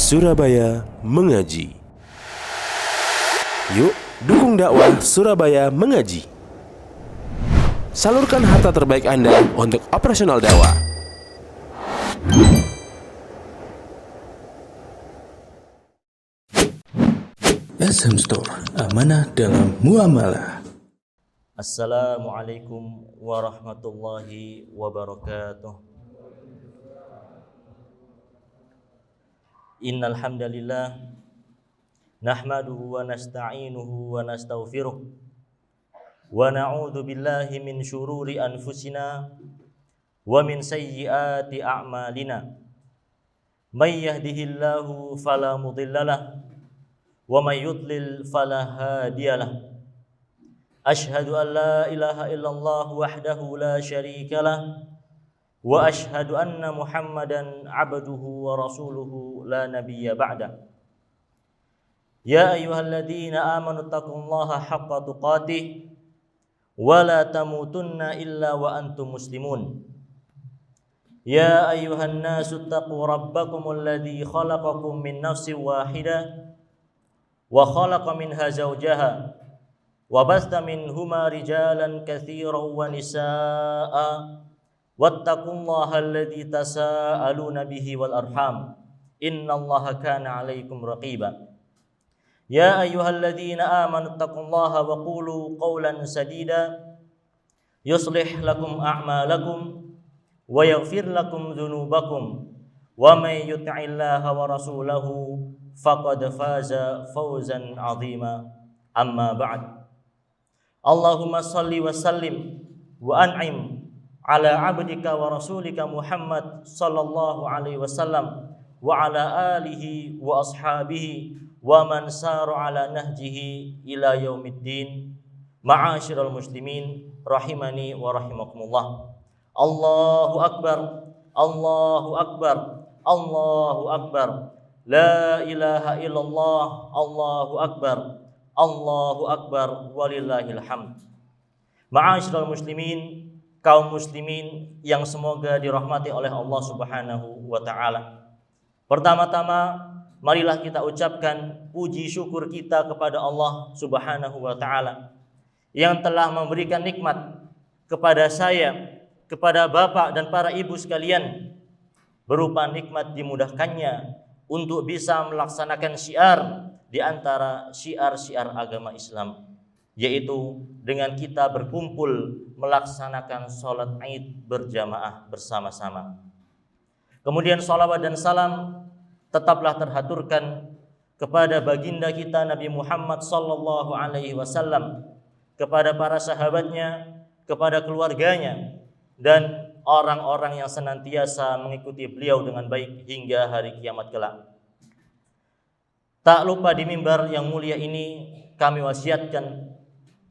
Surabaya Mengaji. Yuk, dukung dakwah Surabaya Mengaji. Salurkan harta terbaik Anda untuk operasional dakwah. SM Store, amanah dalam muamalah. Assalamualaikum warahmatullahi wabarakatuh. Innal hamdalillah nahmaduhu wa nasta'inuhu wa nastaghfiruh wa na'udzu billahi min syururi anfusina wa min sayyiati a'malina. May yahdihillahu fala mudhillalah wa may yudlil fala hadiyalah. Ashhadu an la ilaha illallah wahdahu la syarikalah wa ashhadu anna Muhammadan abduhu wa rasuluhu la nabiyya ba'da. Ya ayyuhalladzina amanu taqullaha haqqa tuqatih wa la tamutunna illa wa antum muslimun. Ya ayyuhan nasu taqu rabbakumul ladzi khalaqakum min nafsin wahidah wa khalaqa minha zawjaha wa basta minhuma rijalan katsiran wa nisaa'a wattaqullaha alladzi tasaaluna bihi wal arham innallaha kana 'alaikum raqiba. Ya ayyuhalladzina amanu taqullaha wa qulu qawlan sadida yuslih lakum a'malakum wa yaghfir lakum dzunubakum wa may yuti'illaha wa rasulahu faqad faza fawzan 'azima. Amma ba'd. Allahumma salli wa sallim wa an'im ala abdika wa rasulika Muhammad sallallahu alaihi wasallam wa ala alihi wa ashabihi wa man sara ala nahjihi ila yaumiddin. Ma'asyiral muslimin rahimani wa rahimakumullah. Allahu akbar, Allahu akbar, Allahu akbar. La ilaha illallah, Allahu akbar, Allahu akbar, walillahil hamd. Ma'asyiral muslimin, kaum muslimin yang semoga dirahmati oleh Allah Subhanahu wa taala. Pertama-tama marilah kita ucapkan puji syukur kita kepada Allah Subhanahu wa taala yang telah memberikan nikmat kepada saya, kepada Bapak dan para ibu sekalian, berupa nikmat dimudahkannya untuk bisa melaksanakan syiar di antara syiar-syiar agama Islam, yaitu dengan kita berkumpul melaksanakan sholat Id berjamaah bersama-sama. Kemudian sholawat dan salam tetaplah terhaturkan kepada baginda kita Nabi Muhammad sallallahu alaihi wasallam, kepada para sahabatnya, kepada keluarganya, dan orang-orang yang senantiasa mengikuti beliau dengan baik hingga hari kiamat kelak. Tak lupa di mimbar yang mulia ini kami wasiatkan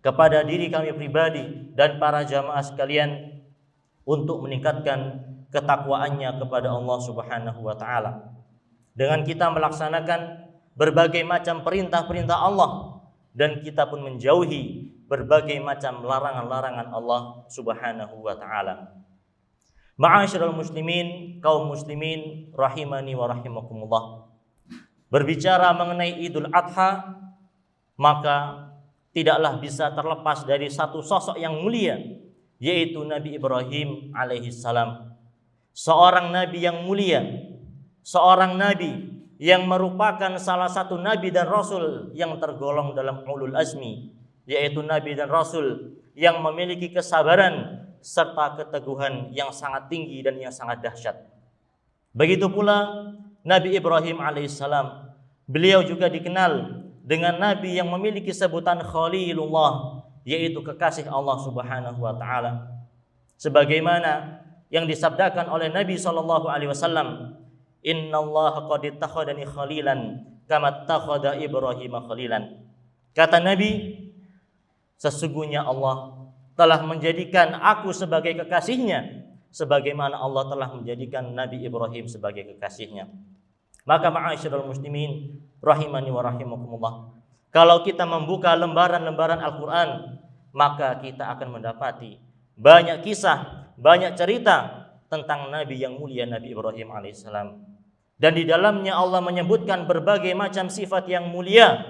kepada diri kami pribadi dan para jamaah sekalian untuk meningkatkan ketakwaannya kepada Allah Subhanahu wa taala dengan kita melaksanakan berbagai macam perintah-perintah Allah dan kita pun menjauhi berbagai macam larangan-larangan Allah Subhanahu wa taala. Ma'asyiral muslimin, kaum muslimin rahimani wa rahimakumullah. Berbicara mengenai Idul Adha, maka tidaklah bisa terlepas dari satu sosok yang mulia, yaitu Nabi Ibrahim alaihissalam. Seorang nabi yang mulia, seorang nabi yang merupakan salah satu nabi dan rasul yang tergolong dalam ulul azmi, yaitu nabi dan rasul yang memiliki kesabaran serta keteguhan yang sangat tinggi dan yang sangat dahsyat. Begitu pula Nabi Ibrahim alaihissalam, beliau juga dikenal dengan nabi yang memiliki sebutan Khalilullah, yaitu kekasih Allah Subhanahu wa taala. Sebagaimana yang disabdakan oleh Nabi sallallahu alaihi wasallam, "Innallaha qad ittakhadani khalilan kama ittakhadha Ibrahim khalilan." Kata Nabi, sesungguhnya Allah telah menjadikan aku sebagai kekasihnya sebagaimana Allah telah menjadikan Nabi Ibrahim sebagai kekasihnya. Maka ma'asyiral muslimin rahimani wa rahimakumullah, kalau kita membuka lembaran-lembaran Al-Qur'an, maka kita akan mendapati banyak kisah, banyak cerita tentang nabi yang mulia Nabi Ibrahim alaihissalam. Dan di dalamnya Allah menyebutkan berbagai macam sifat yang mulia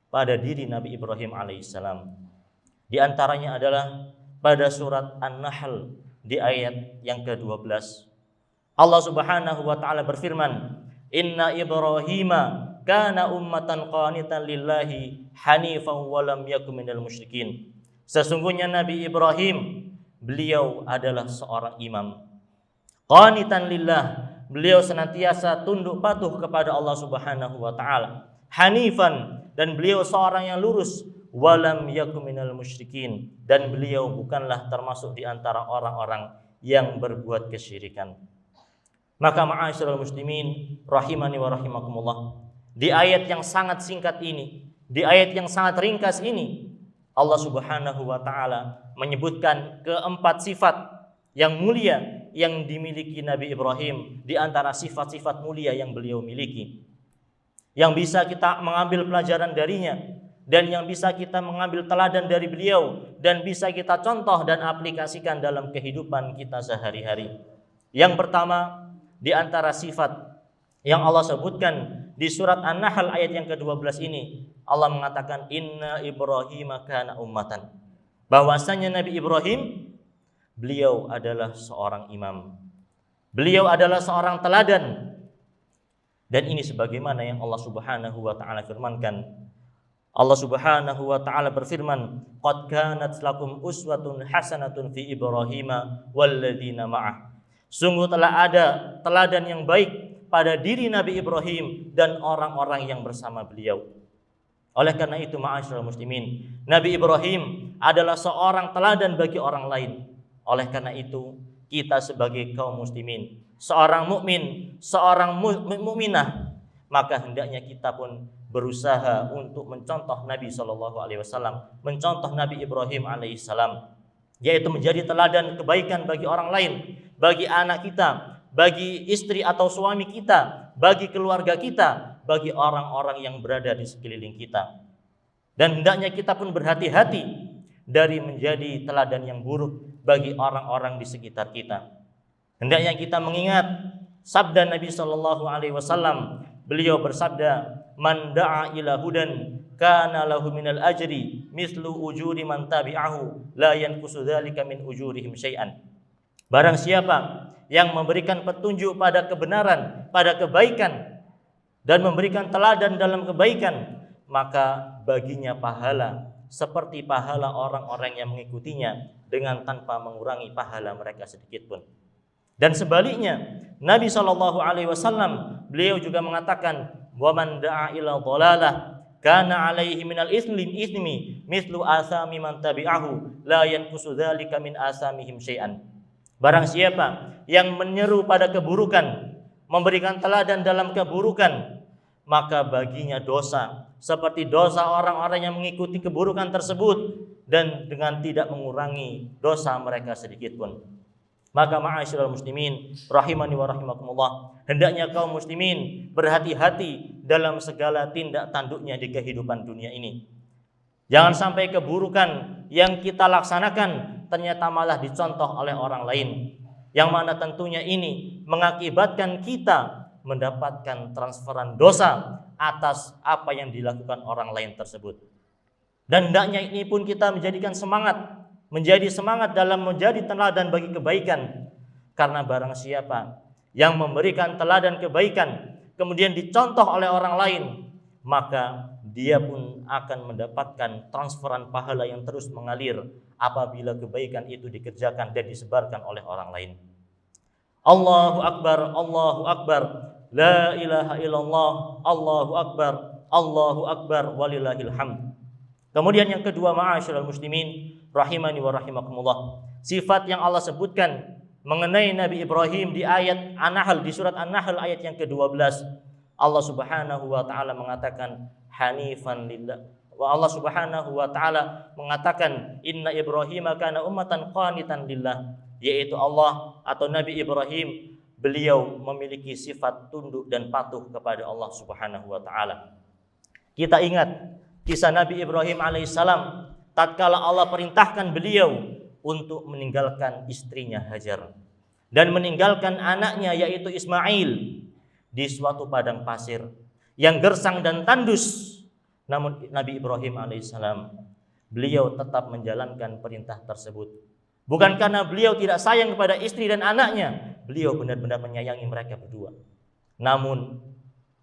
pada diri Nabi Ibrahim alaihissalam. Di antaranya adalah pada surat An-Nahl di ayat yang ke-12. Allah Subhanahu wa taala berfirman, "Inna Ibrahima kana ummatan qanitan lillahi hanifan wa lam yakun minal musyrikin." Sesungguhnya Nabi Ibrahim, beliau adalah seorang imam. Qanitan lillah, beliau senantiasa tunduk patuh kepada Allah Subhanahu wa taala. Hanifan, dan beliau seorang yang lurus. Walam yakum minal musyrikin, dan beliau bukanlah termasuk di antara orang-orang yang berbuat kesyirikan. Maka ma'asyiral muslimin rahimani wa rahimakumullah, di ayat yang sangat singkat ini, di ayat yang sangat ringkas ini, Allah Subhanahu wa taala menyebutkan keempat sifat yang mulia yang dimiliki Nabi Ibrahim, di antara sifat-sifat mulia yang beliau miliki, yang bisa kita mengambil pelajaran darinya, dan yang bisa kita mengambil teladan dari beliau, dan bisa kita contoh dan aplikasikan dalam kehidupan kita sehari-hari. Yang pertama, di antara sifat yang Allah sebutkan di surat An-Nahl ayat yang ke-12 ini, Allah mengatakan inna Ibrahima kana ummatan, bahwasanya Nabi Ibrahim, beliau adalah seorang imam, beliau adalah seorang teladan. Dan ini sebagaimana yang Allah Subhanahu wa taala firmankan. Allah Subhanahu wa taala berfirman, "Qad kanat lakum uswatun hasanatun fi Ibrahima walladzina ma'ah." Sungguh telah ada teladan yang baik pada diri Nabi Ibrahim dan orang-orang yang bersama beliau. Oleh karena itu, ma'asyiral muslimin, Nabi Ibrahim adalah seorang teladan bagi orang lain. Oleh karena itu, kita sebagai kaum muslimin, seorang mukmin, seorang mukminah, maka hendaknya kita pun berusaha untuk mencontoh Nabi SAW, mencontoh Nabi Ibrahim alaihissalam, yaitu menjadi teladan kebaikan bagi orang lain, bagi anak kita, bagi istri atau suami kita, bagi keluarga kita, bagi orang-orang yang berada di sekeliling kita. Dan hendaknya kita pun berhati-hati dari menjadi teladan yang buruk bagi orang-orang di sekitar kita. Hendaknya kita mengingat sabda Nabi SAW. Beliau bersabda, "Man da'a ila hudan kana lahu minal ajri mislu ujuri man tabi'ahu la yanqusu dzalika min ujurihim syai'an." Barang siapa yang memberikan petunjuk pada kebenaran, pada kebaikan, dan memberikan teladan dalam kebaikan, maka baginya pahala seperti pahala orang-orang yang mengikutinya, dengan tanpa mengurangi pahala mereka sedikit pun. Dan sebaliknya, Nabi SAW, beliau juga mengatakan, "Wa man da'a ila dhalalah kana 'alaihi minal ismi mithlu asami man tabi'ahu la yanqusu dzalika min asamihim syai'an." Barang siapa yang menyeru pada keburukan, memberikan teladan dalam keburukan, maka baginya dosa seperti dosa orang-orang yang mengikuti keburukan tersebut, dan dengan tidak mengurangi dosa mereka sedikit pun. Maka ma'asyiral muslimin rahimani wa rahimakumullah, hendaknya kaum muslimin berhati-hati dalam segala tindak tanduknya di kehidupan dunia ini. Jangan sampai keburukan yang kita laksanakan ternyata malah dicontoh oleh orang lain, yang mana tentunya ini mengakibatkan kita mendapatkan transferan dosa atas apa yang dilakukan orang lain tersebut. Dan hendaknya ini pun kita menjadi semangat dalam menjadi teladan bagi kebaikan. Karena barang siapa yang memberikan teladan kebaikan kemudian dicontoh oleh orang lain, maka dia pun akan mendapatkan transferan pahala yang terus mengalir apabila kebaikan itu dikerjakan dan disebarkan oleh orang lain. Allahu Akbar, Allahu Akbar, la ilaha illallah, Allahu Akbar, walillahil hamd. Kemudian yang kedua, ma'asyiral muslimin rahimani wa rahimakumullah, sifat yang Allah sebutkan mengenai Nabi Ibrahim di ayat An-Nahl, di surat An-Nahl ayat yang ke-12. Allah Subhanahu wa taala mengatakan hanifan lillah. Wa Allah Subhanahu wa taala mengatakan inna Ibrahima kana ummatan qanitan lillah, yaitu Allah atau Nabi Ibrahim, beliau memiliki sifat tunduk dan patuh kepada Allah Subhanahu wa taala. Kita ingat kisah Nabi Ibrahim alaihissalam tatkala Allah perintahkan beliau untuk meninggalkan istrinya Hajar dan meninggalkan anaknya yaitu Ismail, di suatu padang pasir yang gersang dan tandus. Namun Nabi Ibrahim alaihissalam, beliau tetap menjalankan perintah tersebut. Bukan karena beliau tidak sayang kepada istri dan anaknya, beliau benar-benar menyayangi mereka berdua. Namun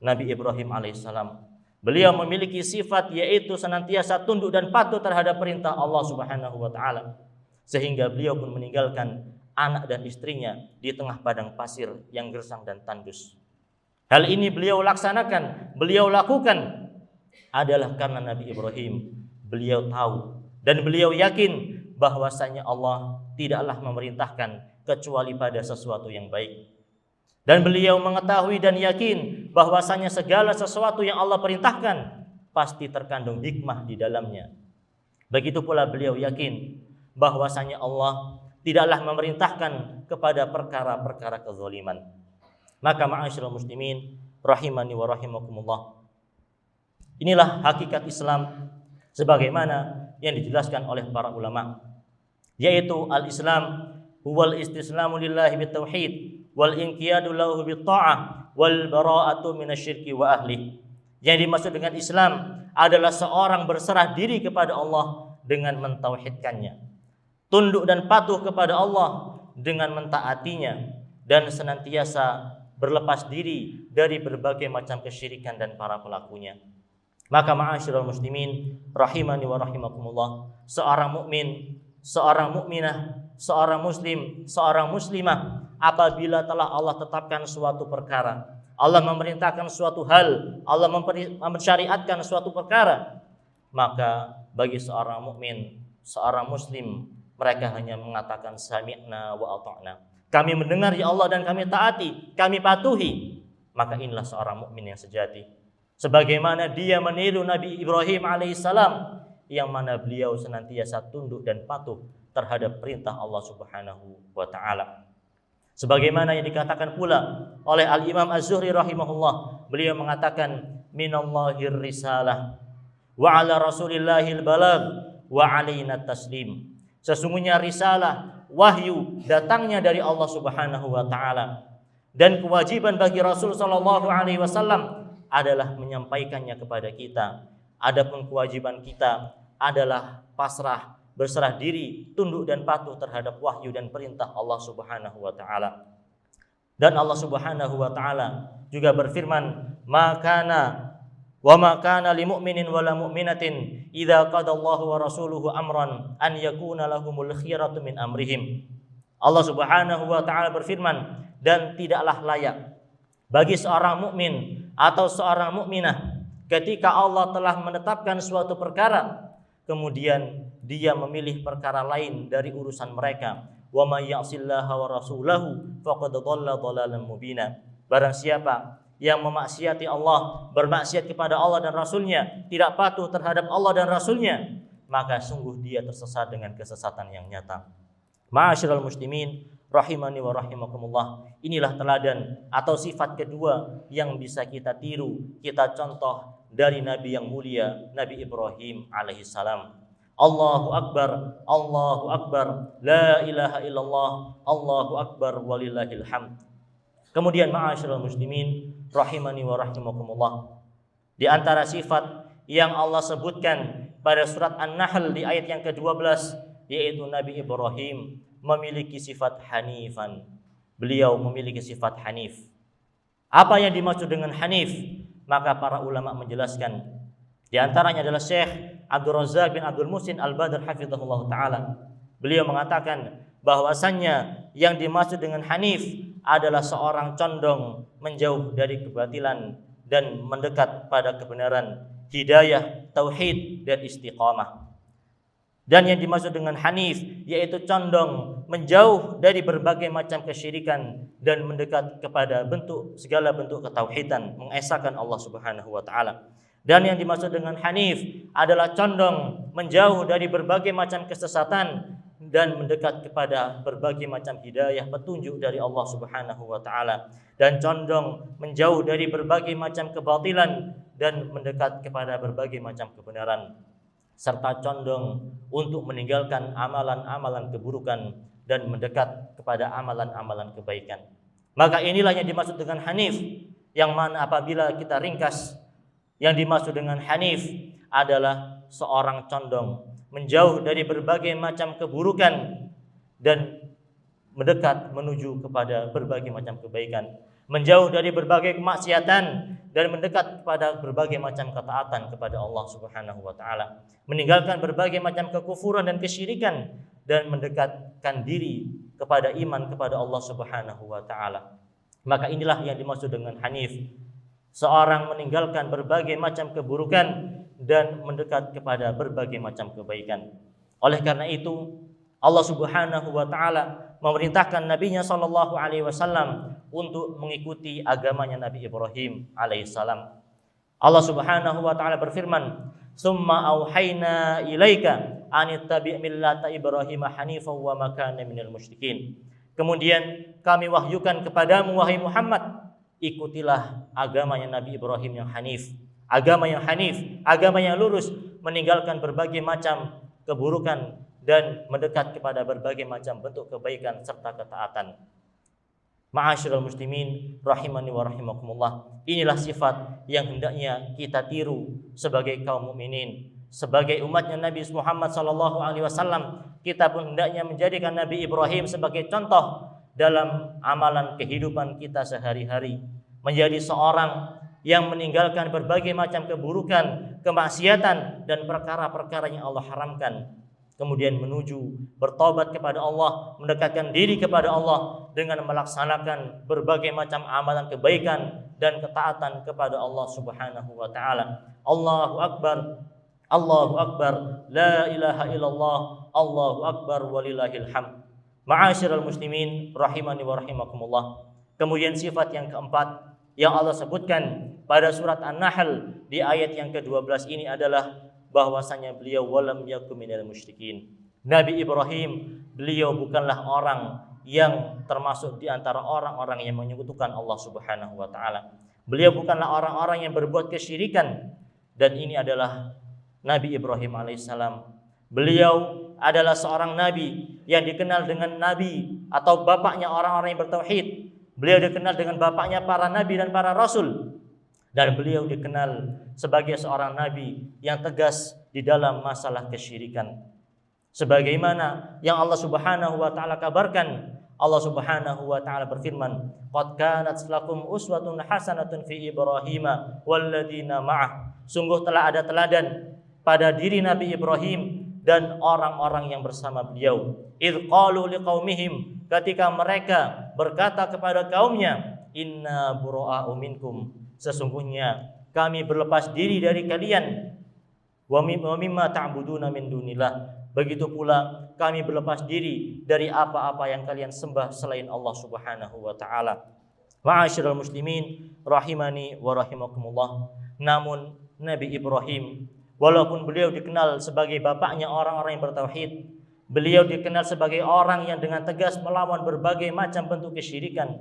Nabi Ibrahim alaihissalam, beliau memiliki sifat yaitu senantiasa tunduk dan patuh terhadap perintah Allah Subhanahu wa taala, sehingga beliau pun meninggalkan anak dan istrinya di tengah padang pasir yang gersang dan tandus. Hal ini beliau laksanakan, beliau lakukan adalah karena Nabi Ibrahim, beliau tahu dan beliau yakin bahwasanya Allah tidaklah memerintahkan kecuali pada sesuatu yang baik. Dan beliau mengetahui dan yakin bahwasanya segala sesuatu yang Allah perintahkan pasti terkandung hikmah di dalamnya. Begitu pula beliau yakin bahwasanya Allah tidaklah memerintahkan kepada perkara-perkara kezaliman. Maka ma'asyiral muslimin rahimani wa rahimakumullah, inilah hakikat Islam sebagaimana yang dijelaskan oleh para ulama, yaitu al-Islam huwal istislamu lillahi bitauhid wal inqiyadu lahu bitta'ah wal bara'atu minasyirki wa ahli. Yang dimaksud dengan Islam adalah seorang berserah diri kepada Allah dengan mentauhidkannya, tunduk dan patuh kepada Allah dengan mentaatinya, dan senantiasa berlepas diri dari berbagai macam kesyirikan dan para pelakunya. Maka ma'asyiral muslimin rahimani wa rahimakumullah, seorang mukmin, seorang mukminah, seorang muslim, seorang muslimah, apabila telah Allah tetapkan suatu perkara, Allah memerintahkan suatu hal, Allah mensyariatkan suatu perkara, maka bagi seorang mukmin, seorang muslim, mereka hanya mengatakan sami'na wa ata'na. Kami mendengar ya Allah dan kami taati, kami patuhi. Maka inilah seorang mukmin yang sejati. Sebagaimana dia meniru Nabi Ibrahim alaihissalam, yang mana beliau senantiasa tunduk dan patuh terhadap perintah Allah Subhanahu wa taala. Sebagaimana yang dikatakan pula oleh Al-Imam Az-Zuhri rahimahullah, beliau mengatakan minallahir risalah wa ala rasulillahil balagh wa alaina taslim. Sesungguhnya risalah, wahyu datangnya dari Allah Subhanahu wa taala, dan kewajiban bagi Rasul sallallahu alaihi wasallam adalah menyampaikannya kepada kita. Adapun kewajiban kita adalah pasrah, berserah diri, tunduk dan patuh terhadap wahyu dan perintah Allah Subhanahu wa taala. Dan Allah Subhanahu wa taala juga berfirman, wa ma kana lil mu'minin wala mu'minatin idza qadallahu wa rasuluhu amran an yakuna lahumul khiyaratu min amrihim. Allah Subhanahu wa taala berfirman, dan tidaklah layak bagi seorang mukmin atau seorang mukminah ketika Allah telah menetapkan suatu perkara, kemudian dia memilih perkara lain dari urusan mereka. Wa may ya'sillaha wa rasulahu faqad dhalla dhalalan mubina. Barang siapa yang memaksiati Allah, bermaksiat kepada Allah dan Rasulnya, tidak patuh terhadap Allah dan Rasulnya, maka sungguh dia tersesat dengan kesesatan yang nyata. Ma'asyiral muslimin rahimani wa rahimakumullah, inilah teladan atau sifat kedua yang bisa kita tiru, kita contoh dari Nabi yang mulia, Nabi Ibrahim alaihissalam. Allahu Akbar, Allahu Akbar, la ilaha illallah, Allahu Akbar walillahil hamd. Kemudian ma'asyiral muslimin rahimani wa rahimakumullah, di antara sifat yang Allah sebutkan pada surat An-Nahl di ayat yang ke-12, yaitu Nabi Ibrahim memiliki sifat hanifan. Beliau memiliki sifat hanif. Apa yang dimaksud dengan hanif? Maka para ulama menjelaskan, di antaranya adalah Syekh Abdul Razzaq bin Abdul Muhsin Al-Badr hafizahullah ta'ala. Beliau mengatakan bahwasannya yang dimaksud dengan hanif adalah seorang condong menjauh dari kebatilan dan mendekat pada kebenaran, hidayah, tauhid dan istiqamah. Dan yang dimaksud dengan hanif yaitu condong menjauh dari berbagai macam kesyirikan dan mendekat kepada segala bentuk ketauhidan, mengesahkan Allah Subhanahu wa taala. Dan yang dimaksud dengan hanif adalah condong menjauh dari berbagai macam kesesatan dan mendekat kepada berbagai macam hidayah, petunjuk dari Allah Subhanahu wa taala, dan condong menjauh dari berbagai macam kebatilan dan mendekat kepada berbagai macam kebenaran, serta condong untuk meninggalkan amalan-amalan keburukan dan mendekat kepada amalan-amalan kebaikan. Maka inilah yang dimaksud dengan hanif, yang mana apabila kita ringkas, yang dimaksud dengan hanif adalah seorang condong menjauh dari berbagai macam keburukan dan mendekat menuju kepada berbagai macam kebaikan, menjauh dari berbagai kemaksiatan dan mendekat kepada berbagai macam ketaatan kepada Allah Subhanahu wa taala, meninggalkan berbagai macam kekufuran dan kesyirikan dan mendekatkan diri kepada iman kepada Allah Subhanahu wa taala. Maka inilah yang dimaksud dengan hanif. Seorang meninggalkan berbagai macam keburukan dan mendekat kepada berbagai macam kebaikan. Oleh karena itu, Allah Subhanahu wa taala memerintahkan nabinya sallallahu alaihi wasallam untuk mengikuti agamanya Nabi Ibrahim alaihissalam. Allah Subhanahu wa taala berfirman, "Tsumma auhayna ilaika anittabi' millata Ibrahim hanifan wa ma kana minal musyrikin." Kemudian kami wahyukan kepadamu wahai Muhammad, ikutilah agamanya Nabi Ibrahim yang hanif. Agama yang hanif, agama yang lurus, meninggalkan berbagai macam keburukan dan mendekat kepada berbagai macam bentuk kebaikan serta ketaatan. Ma'asyiral muslimin rahimani wa rahimakumullah. Inilah sifat yang hendaknya kita tiru sebagai kaum mukminin, sebagai umatnya Nabi Muhammad sallallahu alaihi wasallam. Kita pun hendaknya menjadikan Nabi Ibrahim sebagai contoh dalam amalan kehidupan kita sehari-hari, menjadi seorang yang meninggalkan berbagai macam keburukan, kemaksiatan dan perkara-perkara yang Allah haramkan, kemudian menuju bertobat kepada Allah, mendekatkan diri kepada Allah dengan melaksanakan berbagai macam amalan kebaikan dan ketaatan kepada Allah Subhanahu wa taala. Allahu akbar, Allahu akbar, la ilaha illallah, Allahu akbar walillahil hamd. Ma'asyiral muslimin rahimani wa rahimakumullah. Kemudian sifat yang keempat yang Allah sebutkan pada surat An-Nahl di ayat yang ke-12 ini adalah bahwasanya beliau walam yakum minal musyrikin. Nabi Ibrahim, beliau bukanlah orang yang termasuk di antara orang-orang yang menyekutukan Allah Subhanahu wa taala. Beliau bukanlah orang-orang yang berbuat kesyirikan, dan ini adalah Nabi Ibrahim alaihissalam. Beliau adalah seorang nabi yang dikenal dengan nabi atau bapaknya orang-orang yang bertauhid. Beliau dikenal dengan bapaknya para nabi dan para rasul. Dan beliau dikenal sebagai seorang nabi yang tegas di dalam masalah kesyirikan. Sebagaimana yang Allah Subhanahu wa taala kabarkan, Allah Subhanahu wa taala berfirman, "Qad kanat lakum uswatun hasanatun fi Ibrahim walladzina ma'ah." Sungguh telah ada teladan pada diri Nabi Ibrahim dan orang-orang yang bersama beliau. Idz qalu liqaumihim, ketika mereka berkata kepada kaumnya, "Inna bura'u minkum." Sesungguhnya kami berlepas diri dari kalian. Wa mimma ta'buduna min dunillah. Begitu pula kami berlepas diri dari apa-apa yang kalian sembah selain Allah Subhanahu wa taala. Ma'asyiral muslimin rahimani wa rahimakumullah. Namun Nabi Ibrahim, walaupun beliau dikenal sebagai bapaknya orang-orang yang bertauhid, beliau dikenal sebagai orang yang dengan tegas melawan berbagai macam bentuk kesyirikan,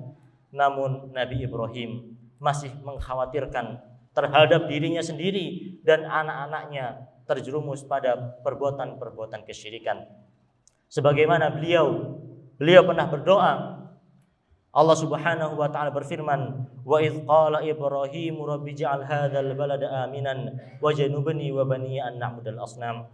namun Nabi Ibrahim masih mengkhawatirkan terhadap dirinya sendiri dan anak-anaknya terjerumus pada perbuatan-perbuatan kesyirikan. Sebagaimana beliau pernah berdoa. Allah Subhanahu wa taala berfirman, "Wa idz qala Ibrahim rabbi ij'al hadzal balada aminan wajnubni wa bani an na'budal asnam."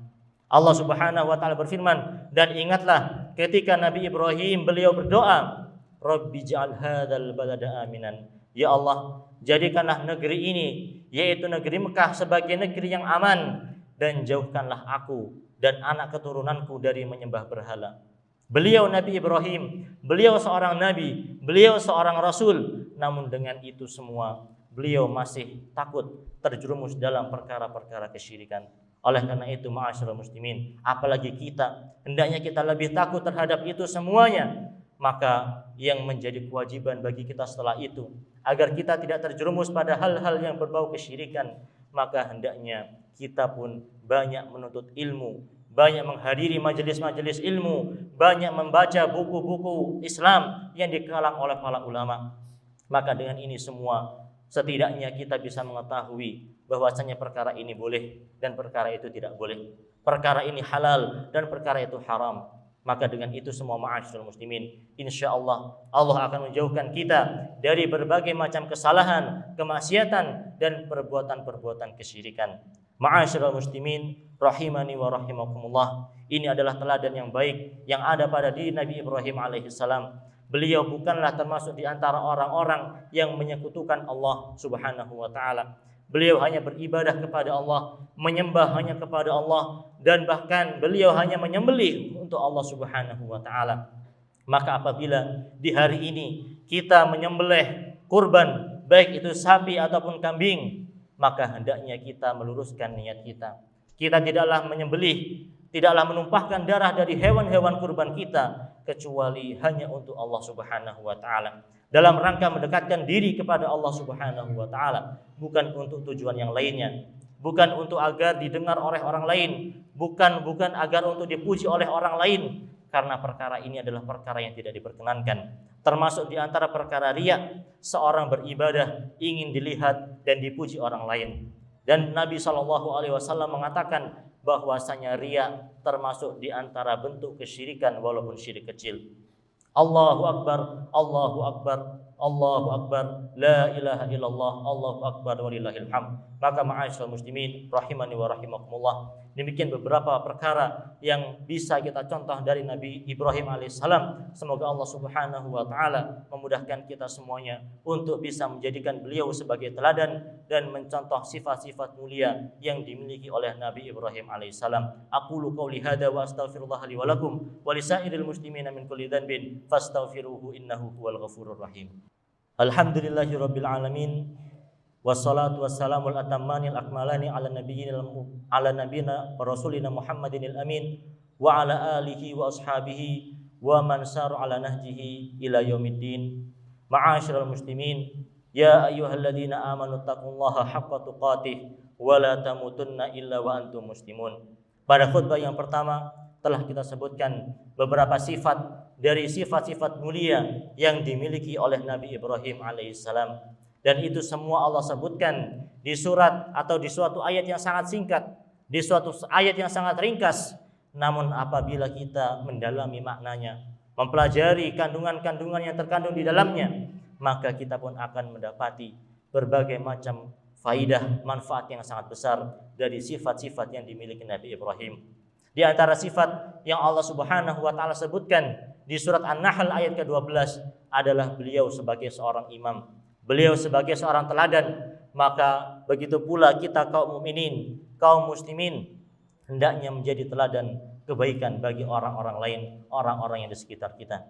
Allah Subhanahu wa taala berfirman, dan ingatlah ketika Nabi Ibrahim beliau berdoa, "Rabbi ij'al hadzal balada aminan." Ya Allah, jadikanlah negeri ini, yaitu negeri Mekah, sebagai negeri yang aman, dan jauhkanlah aku dan anak keturunanku dari menyembah berhala. Beliau Nabi Ibrahim, beliau seorang nabi, beliau seorang rasul, namun dengan itu semua beliau masih takut terjerumus dalam perkara-perkara kesyirikan. Oleh karena itu, ma'asyiral muslimin, apalagi kita, hendaknya kita lebih takut terhadap itu semuanya. Maka yang menjadi kewajiban bagi kita setelah itu, agar kita tidak terjerumus pada hal-hal yang berbau kesyirikan, maka hendaknya kita pun banyak menuntut ilmu, banyak menghadiri majelis-majelis ilmu, banyak membaca buku-buku Islam yang dikalang oleh para ulama. Maka dengan ini semua, setidaknya kita bisa mengetahui bahwasanya perkara ini boleh dan perkara itu tidak boleh, perkara ini halal dan perkara itu haram. Maka dengan itu semua ma'asyiral muslimin, insyaallah Allah akan menjauhkan kita dari berbagai macam kesalahan, kemaksiatan dan perbuatan-perbuatan kesyirikan. Ma'asyiral muslimin rahimani wa rahimakumullah. Ini adalah teladan yang baik yang ada pada diri Nabi Ibrahim alaihissalam. Beliau bukanlah termasuk di antara orang-orang yang menyekutukan Allah Subhanahu wa taala. Beliau hanya beribadah kepada Allah, menyembah hanya kepada Allah, dan bahkan beliau hanya menyembelih untuk Allah Subhanahu wa taala. Maka apabila di hari ini kita menyembelih kurban, baik itu sapi ataupun kambing, maka hendaknya kita meluruskan niat kita. Kita tidaklah menyembelih, tidaklah menumpahkan darah dari hewan-hewan kurban kita kecuali hanya untuk Allah Subhanahu wa taala, dalam rangka mendekatkan diri kepada Allah Subhanahu wa taala, bukan untuk tujuan yang lainnya, bukan untuk agar didengar oleh orang lain, bukan agar untuk dipuji oleh orang lain, karena perkara ini adalah perkara yang tidak diperkenankan. Termasuk di antara perkara riya, seorang beribadah ingin dilihat dan dipuji orang lain. Dan Nabi SAW mengatakan bahwasanya riya termasuk di antara bentuk kesyirikan walaupun syirik kecil. Allahu akbar, Allahu akbar, Allahu akbar, la ilaha illallah, Allahu akbar walillahil hamd. Maka ma'asyiral muslimin rahimani wa rahimakumullah, demikian beberapa perkara yang bisa kita contoh dari Nabi Ibrahim alaihissalam. Semoga Allah Subhanahu wa taala memudahkan kita semuanya untuk bisa menjadikan beliau sebagai teladan dan mencontoh sifat-sifat mulia yang dimiliki oleh Nabi Ibrahim alaihissalam. Aqulu qouli hadza wa astaghfirullah li wa lakum wa lisairil muslimina min kulli dhanbin fastaghfiruhu innahu huwal ghafurur rahim. Alhamdulillahirabbil alamin. Wassalatu wassalamul atammanil akmalani ala nabiyyina wa rasulina Muhammadinil amin wa ala alihi wa ashabihi wa man sar ala nahjihi ila yaumiddin. Ma'asyiral muslimin, ya ayyuhalladzina amanu taqullaha haqqa tuqatih wa la tamutunna illa wa antum muslimun. Pada khutbah yang pertama telah kita sebutkan beberapa sifat dari sifat-sifat mulia yang dimiliki oleh Nabi Ibrahim alaihissalam. Dan itu semua Allah sebutkan di surat atau di suatu ayat yang sangat singkat, di suatu ayat yang sangat ringkas. Namun apabila kita mendalami maknanya, mempelajari kandungan-kandungan yang terkandung di dalamnya, maka kita pun akan mendapati berbagai macam faidah, manfaat yang sangat besar dari sifat-sifat yang dimiliki Nabi Ibrahim. Di antara sifat yang Allah Subhanahu wa taala sebutkan di surat An-Nahl ayat ke-12 adalah beliau sebagai seorang imam. Beliau sebagai seorang teladan. Maka begitu pula kita kaum mukminin, kaum muslimin, hendaknya menjadi teladan kebaikan bagi orang-orang lain, orang-orang yang di sekitar kita.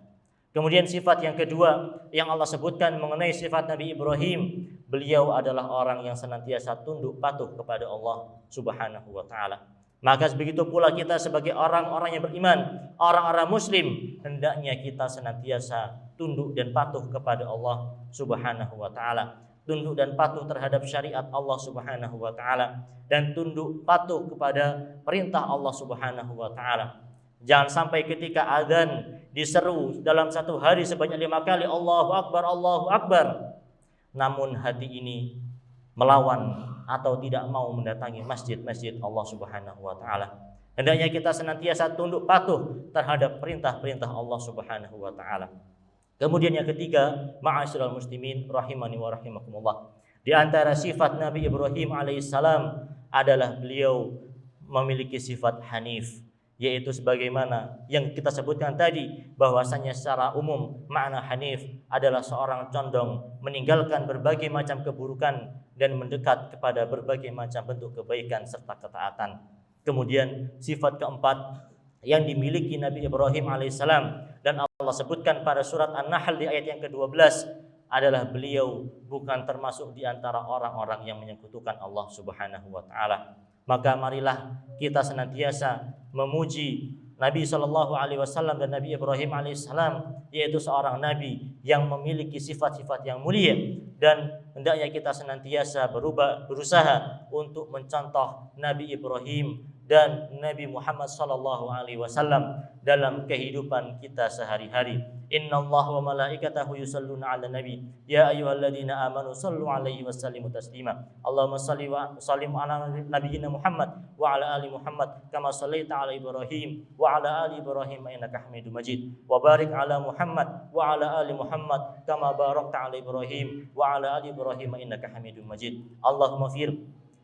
Kemudian sifat yang kedua yang Allah sebutkan mengenai sifat Nabi Ibrahim, beliau adalah orang yang senantiasa tunduk patuh kepada Allah Subhanahu wa taala. Maka begitu pula kita sebagai orang-orang yang beriman, orang-orang muslim, hendaknya kita senantiasa tunduk dan patuh kepada Allah Subhanahu wa taala, tunduk dan patuh terhadap syariat Allah Subhanahu wa taala, dan tunduk patuh kepada perintah Allah Subhanahu wa taala. Jangan sampai ketika azan diseru dalam satu hari sebanyak 5 kali Allahu Akbar, namun hati ini melawan atau tidak mau mendatangi masjid-masjid Allah Subhanahu wa taala. Hendaknya kita senantiasa tunduk patuh terhadap perintah-perintah Allah Subhanahu wa taala. Kemudian yang ketiga, ma'asyiral muslimin rahimani wa rahimakumullah, di antara sifat Nabi Ibrahim alaihissalam adalah beliau memiliki sifat hanif, yaitu sebagaimana yang kita sebutkan tadi bahwasanya secara umum makna hanif adalah seorang condong meninggalkan berbagai macam keburukan dan mendekat kepada berbagai macam bentuk kebaikan serta ketaatan. Kemudian sifat keempat yang dimiliki Nabi Ibrahim alaihissalam dan Allah sebutkan pada surat An-Nahl di ayat yang ke-12 adalah beliau bukan termasuk di antara orang-orang yang menyekutukan Allah Subhanahu wa taala. Maka marilah kita senantiasa memuji Nabi SAW dan Nabi Ibrahim alaihissalam, yaitu seorang nabi yang memiliki sifat-sifat yang mulia, dan hendaknya kita senantiasa berusaha untuk mencontoh Nabi Ibrahim dan Nabi Muhammad sallallahu alaihi wasallam dalam kehidupan kita sehari-hari. Innallaha wa malaikatahu yusholluna 'alan nabi ya ayyuhalladzina amanu shallu 'alaihi wa sallimu taslima. Allahumma shalli wa sallim 'ala nabiyyina Muhammad wa 'ala ali Muhammad kama shallaita 'ala Ibrahim wa 'ala ali Ibrahim innaka Hamidum Majid. Wa barik 'ala Muhammad wa 'ala ali Muhammad kama barakta 'ala Ibrahim wa 'ala ali Ibrahim innaka Hamidum Majid. Allahumma fir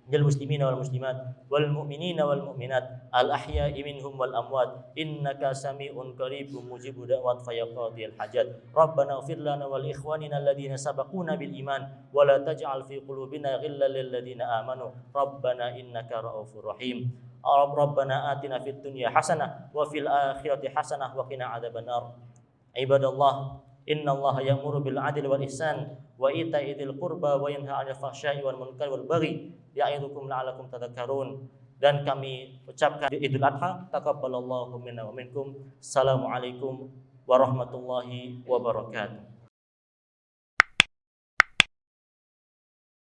lil muslimina wal muslimat wal mu'minina wal mu'minat al ahya'i minhum wal amwat innaka sami'un qaribun mujibud da'wat fayaqadil hajat. Rabbana ighfir lana wal ikhwanina alladhina sabaquna bil iman wa la taj'al fi qulubina ghillan lil ladzina amanu rabbana innaka ra'ufur rahim. Rabbana atina fid dunya hasanah wa fil akhirati hasanah wa qina adzabannar. Ibadallah, innallaha ya'muru bil 'adli wal ihsan wa ita'i dzil qurba wa yanha 'anil fahsya'i wal munkari wal baghi ya'idukum la'allakum tadhakkarun. Dan kami ucapkan Idul Adha, taqabbalallahu minna wa minkum. Assalamualaikum warahmatullahi wabarakatuh.